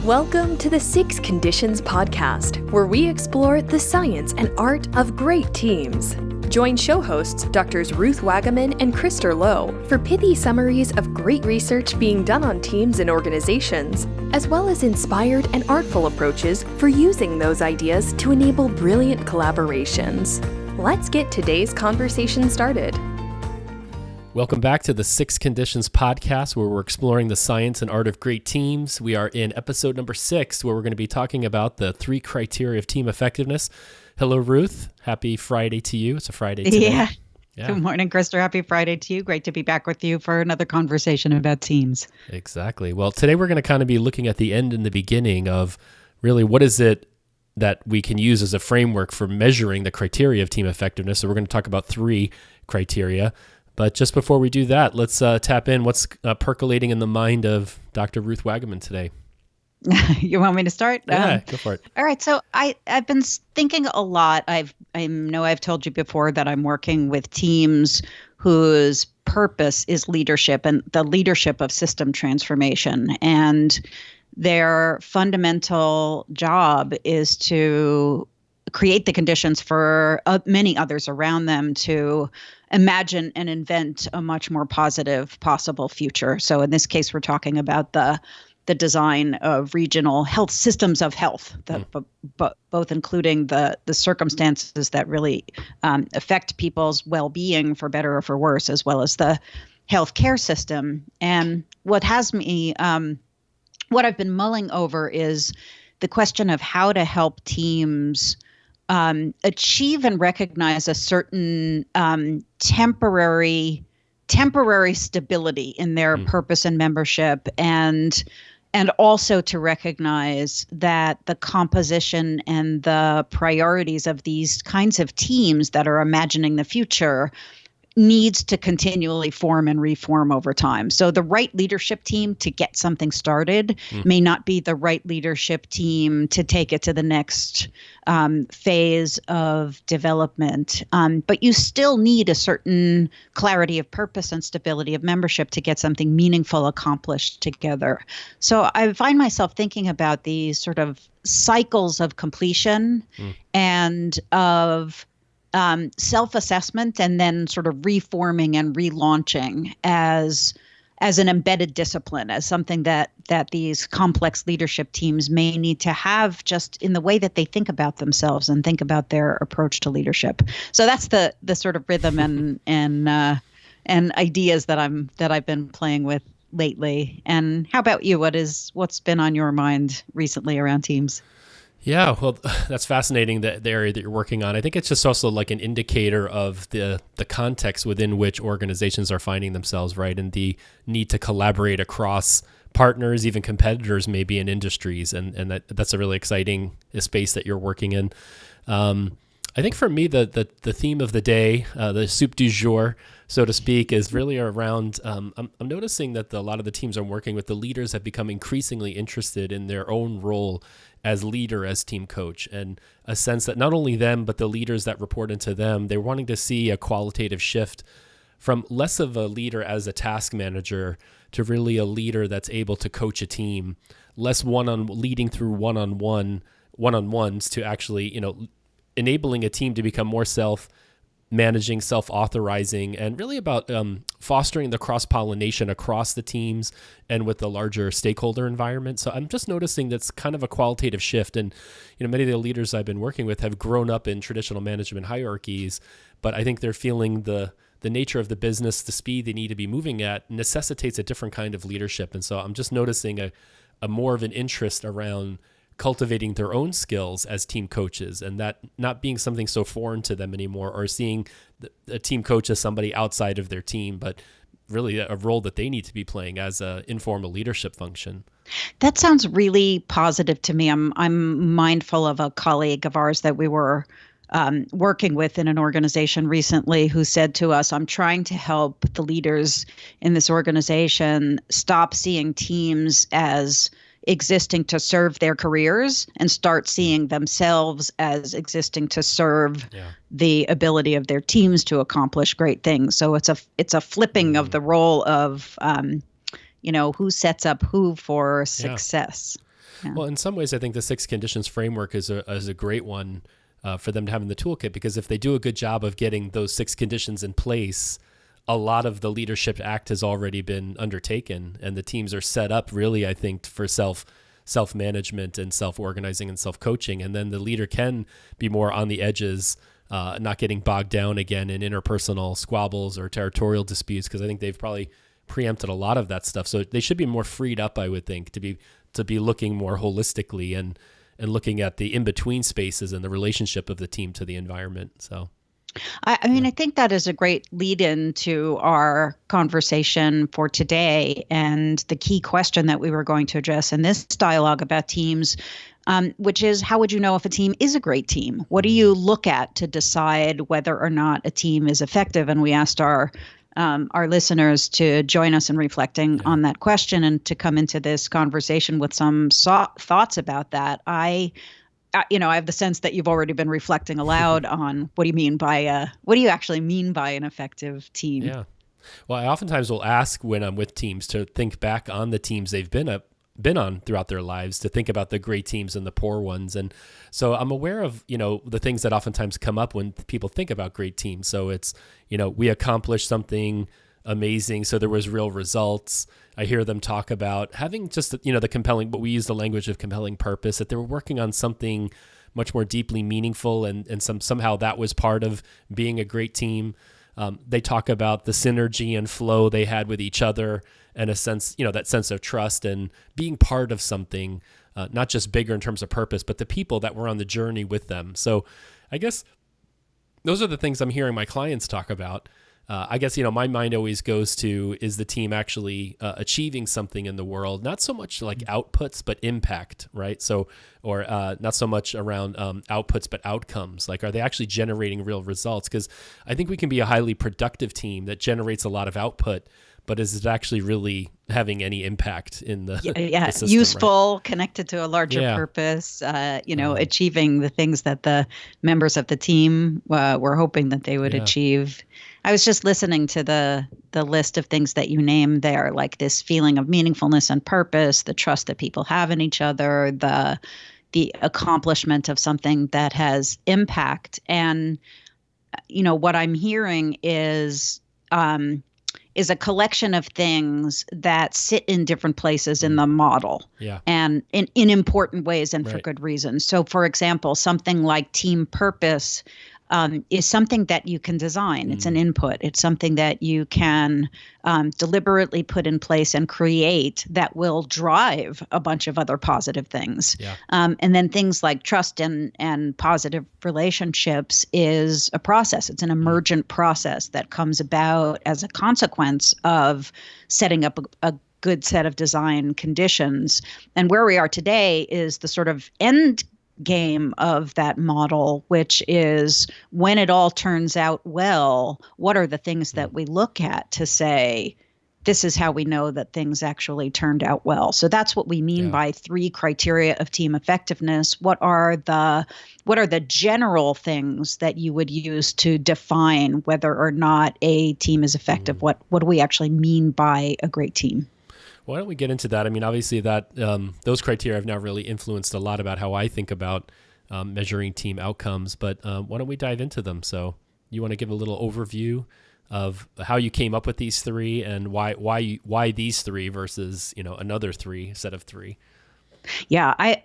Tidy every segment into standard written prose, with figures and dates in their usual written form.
Welcome to the Six Conditions podcast, where we explore the science and art of great teams. Join show hosts Drs. Ruth Wageman and Krister Lowe for pithy summaries of great research being done on teams and organizations, as well as inspired and artful approaches for using those ideas to enable brilliant collaborations. Let's get today's conversation started. Welcome back to the Six Conditions podcast, where we're exploring the science and art of great teams. We are in episode number 6, where we're going to be talking about the 3 criteria of team effectiveness. Hello, Ruth. Happy Friday to you. It's a Friday today. Yeah. Good morning, Krister. Happy Friday to you. Great to be back with you for another conversation about teams. Exactly. Well, today we're going to kind of be looking at the end and the beginning of really what is it that we can use as a framework for measuring the criteria of team effectiveness. So we're going to talk about 3 criteria. But just before we do that, let's tap in what's percolating in the mind of Dr. Ruth Wageman today. You want me to start? Yeah, go for it. All right. So I've been thinking a lot. I know I've told you before that I'm working with teams whose purpose is leadership and the leadership of system transformation. And their fundamental job is to create the conditions for many others around them to imagine and invent a much more positive possible future. So in this case, we're talking about the design of regional health systems of health, both including the circumstances that really affect people's well-being for better or for worse, as well as the healthcare system. And what has me, what I've been mulling over is the question of how to help teams achieve and recognize a certain temporary stability in their purpose and membership, and also to recognize that the composition and the priorities of these kinds of teams that are imagining the future needs to continually form and reform over time. So the right leadership team to get something started may not be the right leadership team to take it to the next phase of development. But you still need a certain clarity of purpose and stability of membership to get something meaningful accomplished together. So I find myself thinking about these sort of cycles of completion and of self-assessment, and then sort of reforming and relaunching as an embedded discipline, as something that these complex leadership teams may need to have just in the way that they think about themselves and think about their approach to leadership. So that's the sort of rhythm and ideas that I've been playing with lately. And how about you? What's been on your mind recently around teams? Yeah, well, that's fascinating, the area that you're working on. I think it's just also like an indicator of the context within which organizations are finding themselves, right? And the need to collaborate across partners, even competitors, maybe in industries. And that's a really exciting space that you're working in. I think for me, the theme of the day, the soup du jour, so to speak, is really around, I'm noticing that a lot of the teams I'm working with, the leaders have become increasingly interested in their own role as leader, as team coach, and a sense that not only them, but the leaders that report into them, they're wanting to see a qualitative shift from less of a leader as a task manager to really a leader that's able to coach a team, less leading through one-on-ones to actually, enabling a team to become more self-managing, self-authorizing, and really about fostering the cross-pollination across the teams and with the larger stakeholder environment. So I'm just noticing that's kind of a qualitative shift. And many of the leaders I've been working with have grown up in traditional management hierarchies, but I think they're feeling the nature of the business, the speed they need to be moving at necessitates a different kind of leadership. And so I'm just noticing a more of an interest around cultivating their own skills as team coaches, and that not being something so foreign to them anymore, or seeing a team coach as somebody outside of their team, but really a role that they need to be playing as an informal leadership function. That sounds really positive to me. I'm mindful of a colleague of ours that we were working with in an organization recently who said to us, I'm trying to help the leaders in this organization stop seeing teams as existing to serve their careers and start seeing themselves as existing to serve the ability of their teams to accomplish great things. So it's a flipping of the role of, who sets up who for success. Yeah. Well, in some ways, I think the 6 conditions framework is a great one for them to have in the toolkit, because if they do a good job of getting those 6 conditions in place, a lot of the leadership act has already been undertaken, and the teams are set up really, I think, for self-management and self-organizing and self-coaching. And then the leader can be more on the edges, not getting bogged down again in interpersonal squabbles or territorial disputes, because I think they've probably preempted a lot of that stuff. So they should be more freed up, I would think, to be looking more holistically and looking at the in-between spaces and the relationship of the team to the environment. So I mean, I think that is a great lead in to our conversation for today. And the key question that we were going to address in this dialogue about teams, which is, how would you know if a team is a great team? What do you look at to decide whether or not a team is effective? And we asked our listeners to join us in reflecting on that question and to come into this conversation with some thoughts about that. I have the sense that you've already been reflecting aloud on what do you actually mean by an effective team? Yeah. Well, I oftentimes will ask when I'm with teams to think back on the teams they've been on throughout their lives, to think about the great teams and the poor ones. And so I'm aware of, the things that oftentimes come up when people think about great teams. So it's, we accomplished something amazing, so there was real results. I hear them talk about having just, the compelling, but we use the language of compelling purpose, that they were working on something much more deeply meaningful, and somehow that was part of being a great team. They talk about the synergy and flow they had with each other, and a sense, that sense of trust and being part of something, not just bigger in terms of purpose, but the people that were on the journey with them. So I guess those are the things I'm hearing my clients talk about. I guess, my mind always goes to, is the team actually achieving something in the world? Not so much like outputs, but impact, right? So, or not so much around outputs, but outcomes. Like, are they actually generating real results? Because I think we can be a highly productive team that generates a lot of output, but is it actually really having any impact in the, the system, useful, right? Connected to a larger purpose, achieving the things that the members of the team were hoping that they would achieve. I was just listening to the list of things that you named there, like this feeling of meaningfulness and purpose, the trust that people have in each other, the accomplishment of something that has impact. And, what I'm hearing is a collection of things that sit in different places in the model, and in important ways and for good reasons. So, for example, something like team purpose is something that you can design. It's an input. It's something that you can deliberately put in place and create that will drive a bunch of other positive things. And then things like trust and positive relationships is a process. It's an emergent process that comes about as a consequence of setting up a good set of design conditions. And where we are today is the sort of end game of that model, which is, when it all turns out well, what are the things that we look at to say, this is how we know that things actually turned out well? So that's what we mean by 3 criteria of team effectiveness. What are the general things that you would use to define whether or not a team is effective? What do we actually mean by a great team? Why don't we get into that? I mean, obviously that those criteria have now really influenced a lot about how I think about measuring team outcomes, but why don't we dive into them? So you want to give a little overview of how you came up with these 3 and why these 3 versus, another set of 3? Yeah, I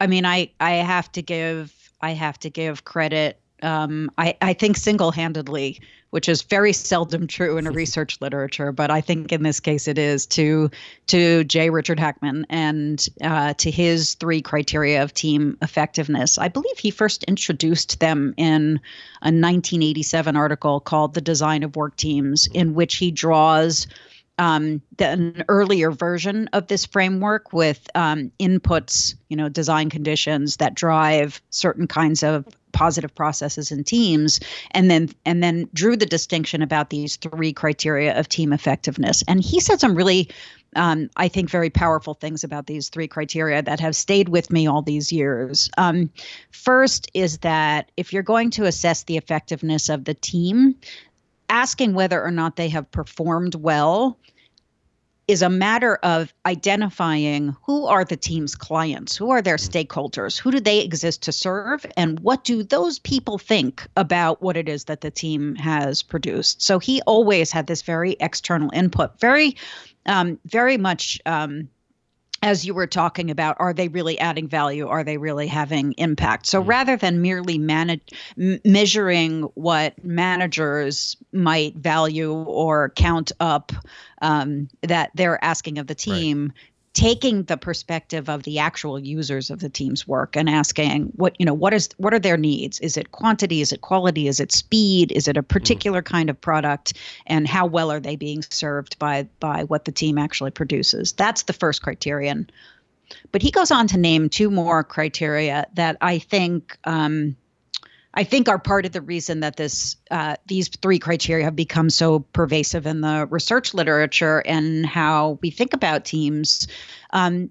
have to give credit. I think single-handedly, which is very seldom true in a research literature, but I think in this case it is, to J. Richard Hackman and to his 3 criteria of team effectiveness. I believe he first introduced them in a 1987 article called "The Design of Work Teams," in which he draws an earlier version of this framework with inputs, design conditions that drive certain kinds of positive processes in teams, and then drew the distinction about these 3 criteria of team effectiveness. And he said some really, I think, very powerful things about these 3 criteria that have stayed with me all these years. First is that if you're going to assess the effectiveness of the team, asking whether or not they have performed well is a matter of identifying who are the team's clients, who are their stakeholders, who do they exist to serve, and what do those people think about what it is that the team has produced. So he always had this very external input, very much as you were talking about, are they really adding value? Are they really having impact? So rather than merely measuring what managers might value or count up that they're asking of the team, taking the perspective of the actual users of the team's work and asking what are their needs? Is it quantity? Is it quality? Is it speed? Is it a particular kind of product? And how well are they being served by what the team actually produces? That's the first criterion. But he goes on to name two more criteria that I think are part of the reason that these three criteria have become so pervasive in the research literature and how we think about teams. And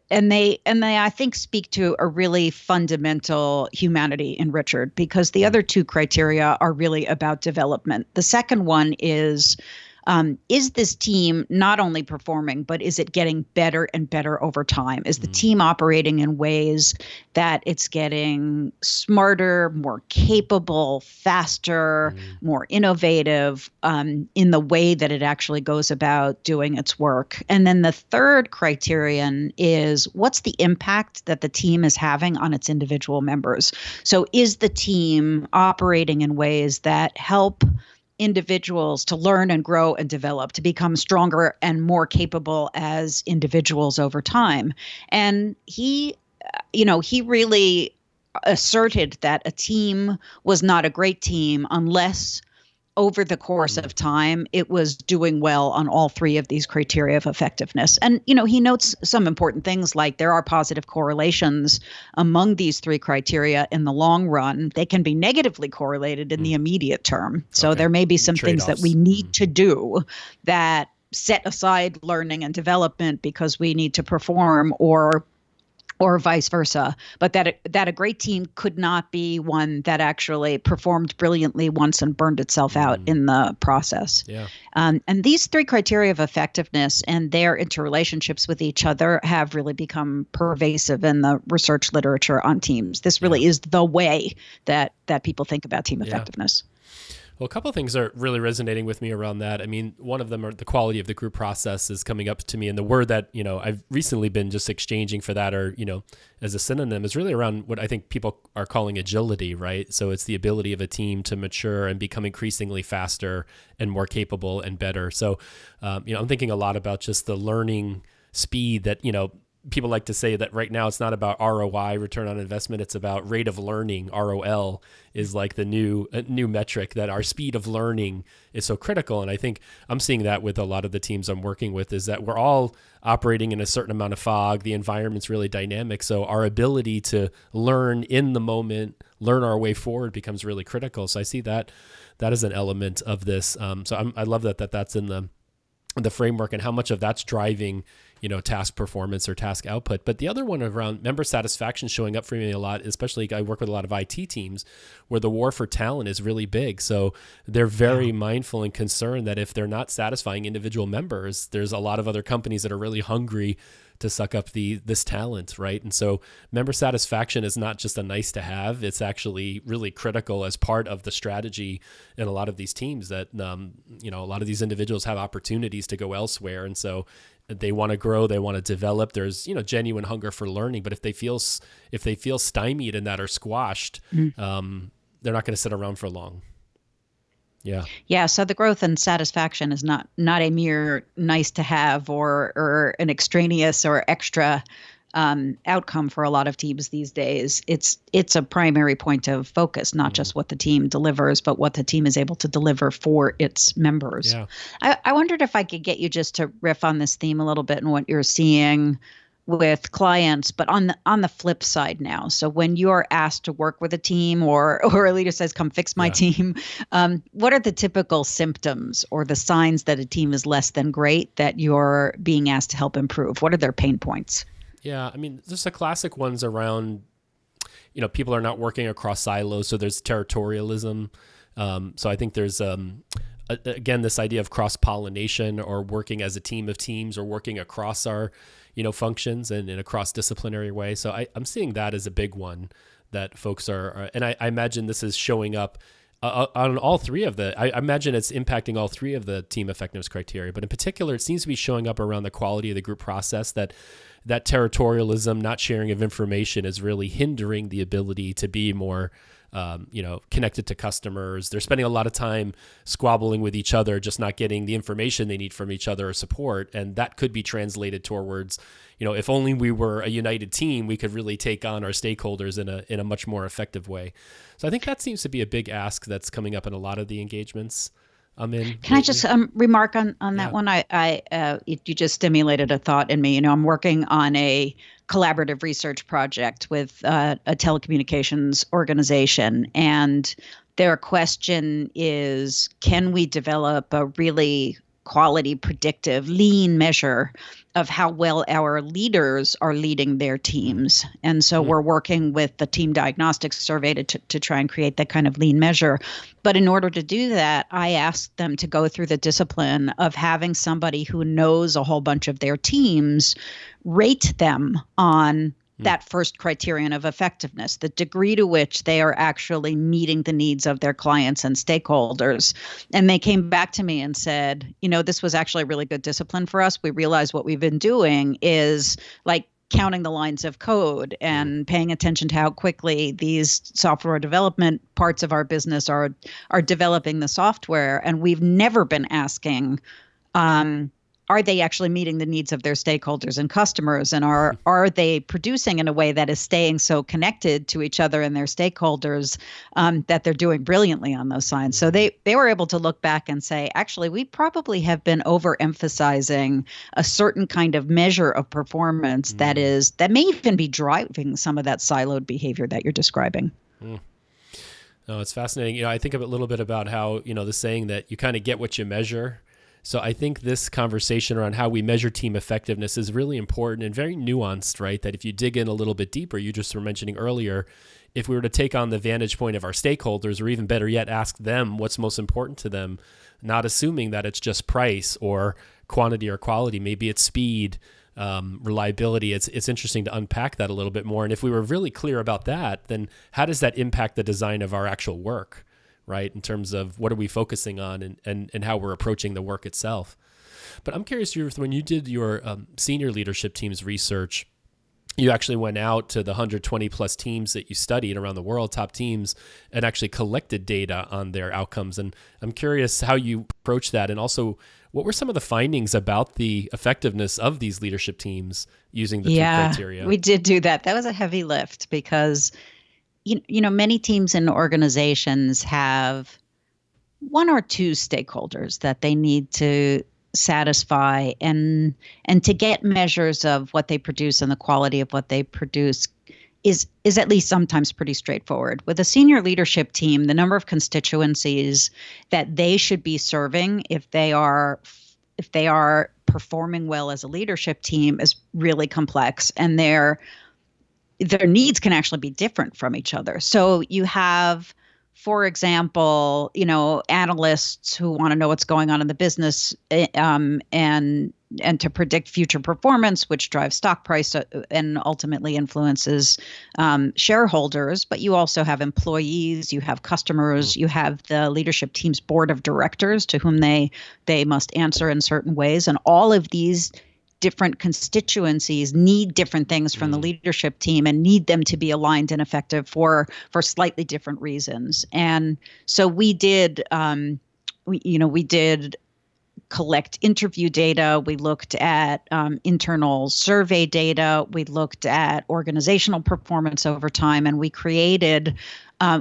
they I think speak to a really fundamental humanity in Richard, because the other two criteria are really about development. The second one is this team not only performing, but is it getting better and better over time? Is the team operating in ways that it's getting smarter, more capable, faster, more innovative in the way that it actually goes about doing its work? And then the third criterion is, what's the impact that the team is having on its individual members? So is the team operating in ways that help individuals to learn and grow and develop, to become stronger and more capable as individuals over time? And he really asserted that a team was not a great team unless over the course of time it was doing well on all three of these criteria of effectiveness. And, he notes some important things, like there are positive correlations among these three criteria in the long run. They can be negatively correlated in the immediate term. So there may be some things that we need to do that set aside learning and development because we need to perform, or vice versa, but that a great team could not be one that actually performed brilliantly once and burned itself out in the process. Yeah. And these three criteria of effectiveness and their interrelationships with each other have really become pervasive in the research literature on teams. This really is the way that people think about team effectiveness. Well, a couple of things are really resonating with me around that. I mean, one of them are the quality of the group process is coming up to me. And the word that, I've recently been just exchanging for that, or, as a synonym, is really around what I think people are calling agility, right? So it's the ability of a team to mature and become increasingly faster and more capable and better. So, I'm thinking a lot about just the learning speed that, people like to say that right now it's not about ROI, return on investment. It's about rate of learning. ROL is like the new metric, that our speed of learning is so critical. And I think I'm seeing that with a lot of the teams I'm working with, is that we're all operating in a certain amount of fog. The environment's really dynamic. So our ability to learn in the moment, learn our way forward becomes really critical. So I see that is an element of this. So I love that's in the framework, and how much of that's driving task performance or task output. But the other one around member satisfaction showing up for me a lot, especially I work with a lot of IT teams where the war for talent is really big. So they're very mindful and concerned that if they're not satisfying individual members, there's a lot of other companies that are really hungry to suck up this talent, right? And so member satisfaction is not just a nice to have, it's actually really critical as part of the strategy in a lot of these teams, that a lot of these individuals have opportunities to go elsewhere. And so they want to grow, they want to develop. There's, genuine hunger for learning, but if they feel stymied in that or squashed, they're not going to sit around for long. Yeah. Yeah. So the growth and satisfaction is not a mere nice to have or an extraneous or extra outcome for a lot of teams these days. It's a primary point of focus, not just what the team delivers, but what the team is able to deliver for its members. Yeah. I wondered if I could get you just to riff on this theme a little bit and what you're seeing with clients, but on the flip side now. So when you are asked to work with a team, or a leader says, "Come fix my team," what are the typical symptoms or the signs that a team is less than great that you're being asked to help improve? What are their pain points? Yeah, I mean, just the classic ones around, people are not working across silos. So there's territorialism. So I think there's again, this idea of cross-pollination or working as a team of teams or working across our, functions and in a cross-disciplinary way. So I'm seeing that as a big one that folks and I imagine this is showing up on all three of I imagine it's impacting all three of the team effectiveness criteria, but in particular, it seems to be showing up around the quality of the group process, that territorialism, not sharing of information, is really hindering the ability to be more connected to customers. They're spending a lot of time squabbling with each other, just not getting the information they need from each other or support. And that could be translated towards, if only we were a united team, we could really take on our stakeholders in a much more effective way. So I think that seems to be a big ask that's coming up in a lot of the engagements I'm in. Can I just remark on that one? You just stimulated a thought in me. I'm working on a collaborative research project with a telecommunications organization, and their question is, can we develop a really quality, predictive, lean measure of how well our leaders are leading their teams? And so we're working with the team diagnostics survey to try and create that kind of lean measure. But in order to do that, I asked them to go through the discipline of having somebody who knows a whole bunch of their teams rate them on that first criterion of effectiveness, the degree to which they are actually meeting the needs of their clients and stakeholders. And they came back to me and said, this was actually a really good discipline for us. We realized what we've been doing is like counting the lines of code and paying attention to how quickly these software development parts of our business are developing the software. And we've never been asking, are they actually meeting the needs of their stakeholders and customers? And are they producing in a way that is staying so connected to each other and their stakeholders that they're doing brilliantly on those signs? So they were able to look back and say, actually, we probably have been overemphasizing a certain kind of measure of performance that may even be driving some of that siloed behavior that you're describing. No, it's fascinating. I think a little bit about how, the saying that you kind of get what you measure. So I think this conversation around how we measure team effectiveness is really important and very nuanced, right? That if you dig in a little bit deeper, you just were mentioning earlier, if we were to take on the vantage point of our stakeholders, or even better yet, ask them what's most important to them, not assuming that it's just price or quantity or quality, maybe it's speed, reliability. It's interesting to unpack that a little bit more. And if we were really clear about that, then how does that impact the design of our actual work? Right, in terms of what are we focusing on and how we're approaching the work itself. But I'm curious, Ruth, when you did your senior leadership teams research, you actually went out to the 120 plus teams that you studied around the world, top teams, and actually collected data on their outcomes. And I'm curious how you approached that, and also what were some of the findings about the effectiveness of these leadership teams using the three criteria? We did do that. That was a heavy lift because many teams and organizations have one or two stakeholders that they need to satisfy, and to get measures of what they produce and the quality of what they produce is at least sometimes pretty straightforward. With a senior leadership team, the number of constituencies that they should be serving if they are performing well as a leadership team is really complex, and their needs can actually be different from each other. So you have, for example, analysts who want to know what's going on in the business and to predict future performance, which drives stock price and ultimately influences shareholders. But you also have employees, you have customers, you have the leadership team's board of directors to whom they must answer in certain ways. And all of these different constituencies need different things from the leadership team and need them to be aligned and effective for slightly different reasons. And so we did collect interview data. We looked at internal survey data. We looked at organizational performance over time, and we created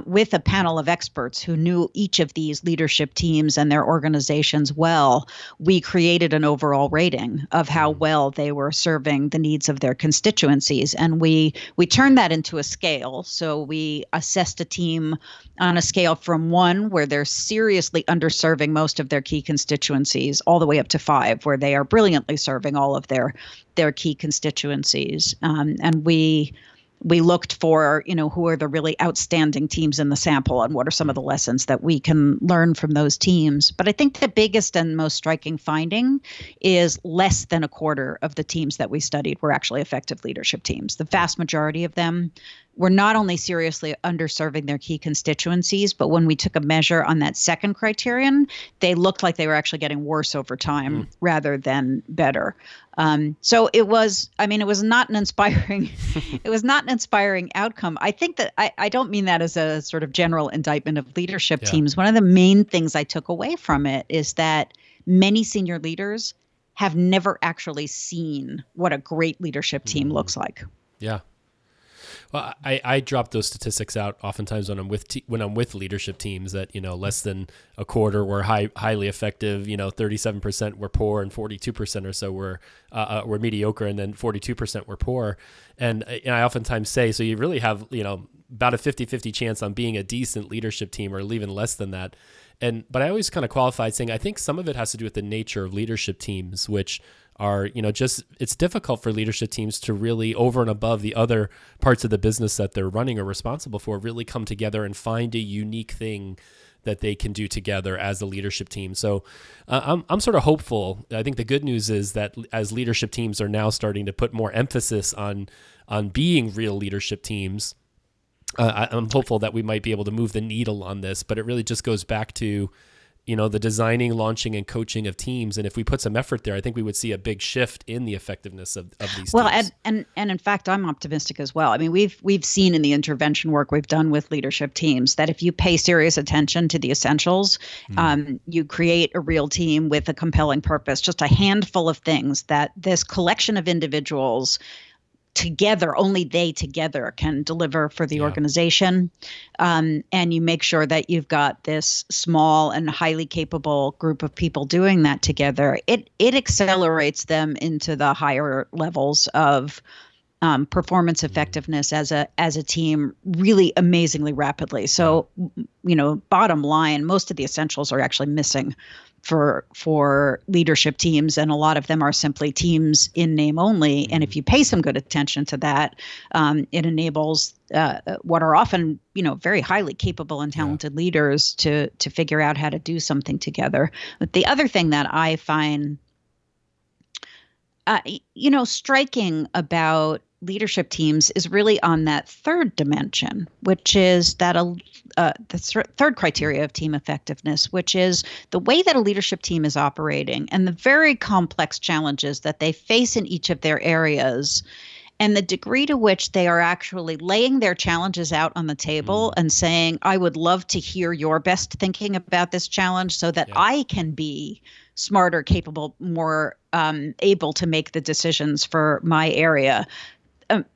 with a panel of experts who knew each of these leadership teams and their organizations well, we created an overall rating of how well they were serving the needs of their constituencies. And we turned that into a scale. So we assessed a team on a scale from 1, where they're seriously underserving most of their key constituencies, all the way up to 5, where they are brilliantly serving all of their key constituencies. And we we looked for, who are the really outstanding teams in the sample and what are some of the lessons that we can learn from those teams. But I think the biggest and most striking finding is less than a quarter of the teams that we studied were actually effective leadership teams. The vast majority of them were not only seriously underserving their key constituencies, but when we took a measure on that second criterion, they looked like they were actually getting worse over time rather than better. So it was not an inspiring, it was not an inspiring outcome. I think that I don't mean that as a sort of general indictment of leadership teams. One of the main things I took away from it is that many senior leaders have never actually seen what a great leadership team looks like. Yeah. Well, I drop those statistics out oftentimes when I'm with leadership teams that, less than a quarter were highly effective, 37% were poor and 42% or so were mediocre, and then 42% were poor. And I oftentimes say, so you really have, about a 50-50 chance on being a decent leadership team, or even less than that. But I always kind of qualified saying, I think some of it has to do with the nature of leadership teams, which are, it's difficult for leadership teams to really, over and above the other parts of the business that they're running or responsible for, really come together and find a unique thing that they can do together as a leadership team. So I'm sort of hopeful. I think the good news is that as leadership teams are now starting to put more emphasis on being real leadership teams, I'm hopeful that we might be able to move the needle on this, but it really just goes back to, the designing, launching, and coaching of teams. And if we put some effort there, I think we would see a big shift in the effectiveness of these teams. And in fact, I'm optimistic as well. I mean, we've seen in the intervention work we've done with leadership teams that if you pay serious attention to the essentials, you create a real team with a compelling purpose, just a handful of things that this collection of individuals together, only they together can deliver for the organization. And you make sure that you've got this small and highly capable group of people doing that together. It accelerates them into the higher levels of performance effectiveness as a team really amazingly rapidly. So, bottom line, most of the essentials are actually missing for leadership teams, and a lot of them are simply teams in name only. And if you pay some good attention to that, it enables what are often, very highly capable and talented leaders to figure out how to do something together. But the other thing that I find, striking about leadership teams is really on that third dimension, which is that the third criteria of team effectiveness, which is the way that a leadership team is operating and the very complex challenges that they face in each of their areas, and the degree to which they are actually laying their challenges out on the table and saying, I would love to hear your best thinking about this challenge so that I can be smarter, capable, more able to make the decisions for my area.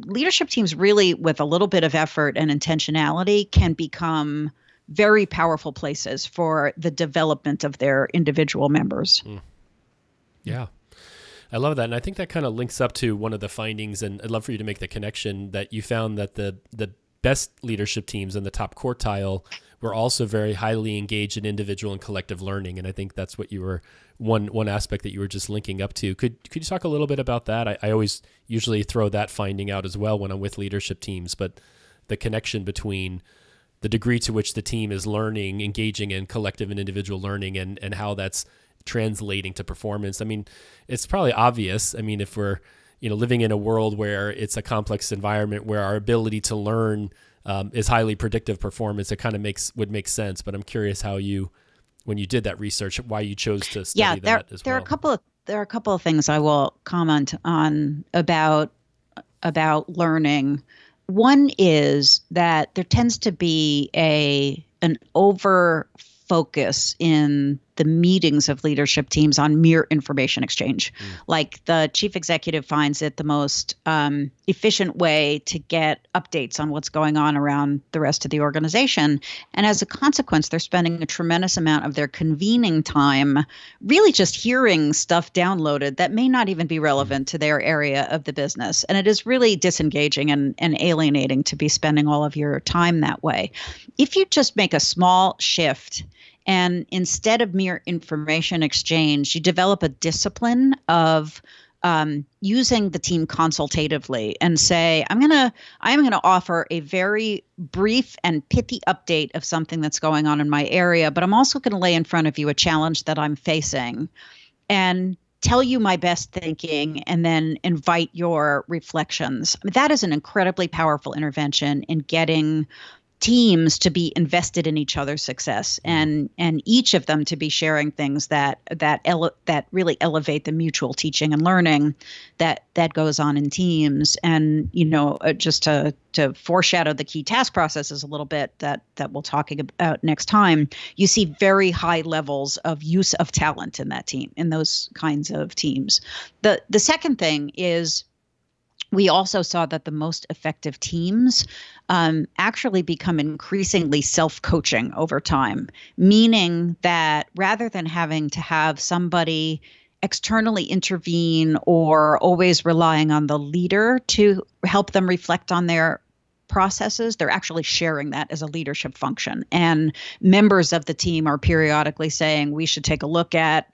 Leadership teams really, with a little bit of effort and intentionality, can become very powerful places for the development of their individual members. Yeah. I love that. And I think that kind of links up to one of the findings, and I'd love for you to make the connection that you found that the best leadership teams in the top quartile were also very highly engaged in individual and collective learning. And I think that's what you were, one aspect that you were just linking up to. Could you talk a little bit about that? I always usually throw that finding out as well when I'm with leadership teams, but the connection between the degree to which the team is learning, engaging in collective and individual learning, and how that's translating to performance. I mean, it's probably obvious. I mean, if we're, living in a world where it's a complex environment where our ability to learn is highly predictive performance, it kind of would make sense. But I'm curious how when you did that research, why you chose to study that as well. There are a couple of things I will comment on about learning. One is that there tends to be an over focus in the meetings of leadership teams on mere information exchange. Like the chief executive finds it the most efficient way to get updates on what's going on around the rest of the organization. And as a consequence, they're spending a tremendous amount of their convening time really just hearing stuff downloaded that may not even be relevant to their area of the business. And it is really disengaging and alienating to be spending all of your time that way. If you just make a small shift, and instead of mere information exchange, you develop a discipline of using the team consultatively and say, I'm gonna offer a very brief and pithy update of something that's going on in my area, but I'm also going to lay in front of you a challenge that I'm facing and tell you my best thinking and then invite your reflections. I mean, that is an incredibly powerful intervention in getting teams to be invested in each other's success and each of them to be sharing things that really elevate the mutual teaching and learning that goes on in teams. And just to foreshadow the key task processes a little bit that we'll talk about next time, you see very high levels of use of talent in that team, in those kinds of teams. The second thing is, we also saw that the most effective teams actually become increasingly self-coaching over time, meaning that rather than having to have somebody externally intervene or always relying on the leader to help them reflect on their processes, they're actually sharing that as a leadership function. And members of the team are periodically saying, we should take a look at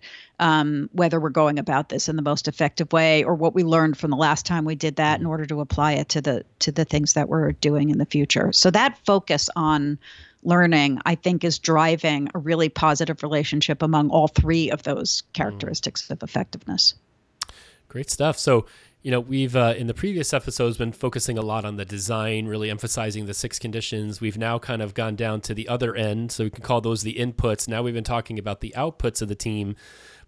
whether we're going about this in the most effective way, or what we learned from the last time we did that in order to apply it to the things that we're doing in the future. So that focus on learning, I think, is driving a really positive relationship among all three of those characteristics of effectiveness. Great stuff. So, we've in the previous episodes been focusing a lot on the design, really emphasizing the 6 conditions. We've now kind of gone down to the other end, so we can call those the inputs. Now we've been talking about the outputs of the team.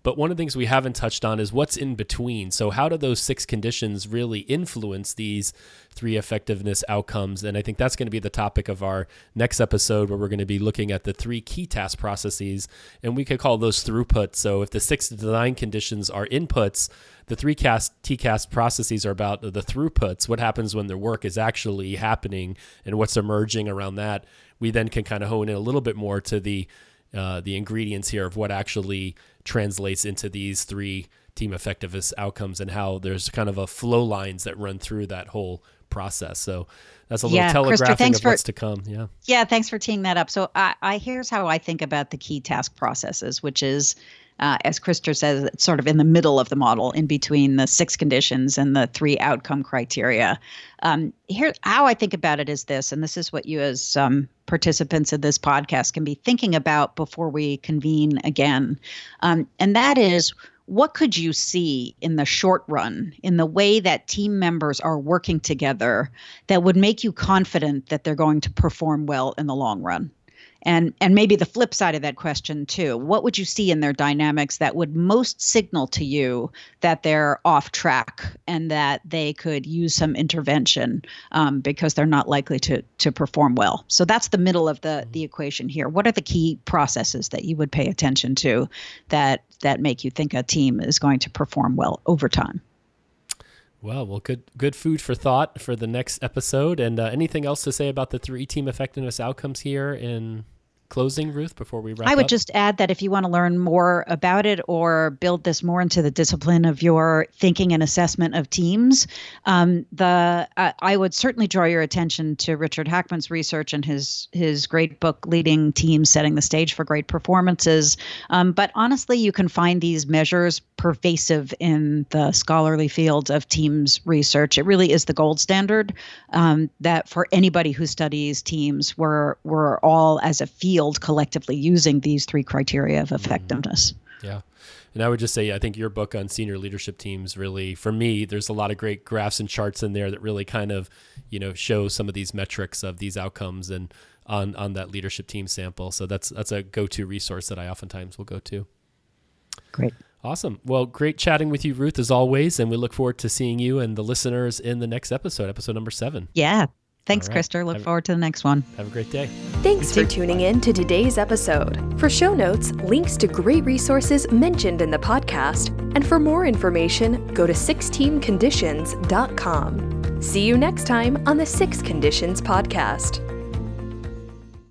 But one of the things we haven't touched on is what's in between. So how do those 6 conditions really influence these 3 effectiveness outcomes? And I think that's going to be the topic of our next episode, where we're going to be looking at the 3 key task processes, and we could call those throughputs. So if the 6 design conditions are inputs, the 3 TCAS processes are about the throughputs, what happens when the work is actually happening and what's emerging around that. We then can kind of hone in a little bit more to the ingredients here of what actually translates into these 3 team effectiveness outcomes, and how there's kind of a flow lines that run through that whole process. So that's a little telegraphing Krister, of what's to come. Yeah, thanks for teeing that up. So here's how I think about the key task processes, which is, as Krister says, it's sort of in the middle of the model, in between the 6 conditions and the 3 outcome criteria. Here, how I think about it is this, and this is what you as participants in this podcast can be thinking about before we convene again. And that is, what could you see in the short run, in the way that team members are working together, that would make you confident that they're going to perform well in the long run? And maybe the flip side of that question too, what would you see in their dynamics that would most signal to you that they're off track and that they could use some intervention because they're not likely to perform well? So that's the middle of the equation here. What are the key processes that you would pay attention to that make you think a team is going to perform well over time? Well, good food for thought for the next episode. And anything else to say about the 3 team effectiveness outcomes here in closing, Ruth, before we wrap up? I would just add that if you want to learn more about it or build this more into the discipline of your thinking and assessment of teams, I would certainly draw your attention to Richard Hackman's research and his great book, Leading Teams, Setting the Stage for Great Performances. But honestly, you can find these measures pervasive in the scholarly field of teams research. It really is the gold standard that for anybody who studies teams, we're all as a field collectively using these 3 criteria of effectiveness. Yeah. And I would just say, I think your book on senior leadership teams really, for me, there's a lot of great graphs and charts in there that really kind of, show some of these metrics of these outcomes and on that leadership team sample. So that's a go-to resource that I oftentimes will go to. Great. Awesome. Well, great chatting with you, Ruth, as always. And we look forward to seeing you and the listeners in the next episode number 7. Yeah. Thanks, Krister. Look forward to the next one. Have a great day. Thanks for tuning in to today's episode. For show notes, links to great resources mentioned in the podcast, and for more information, go to 6teamconditions.com. See you next time on the 6 Conditions Podcast.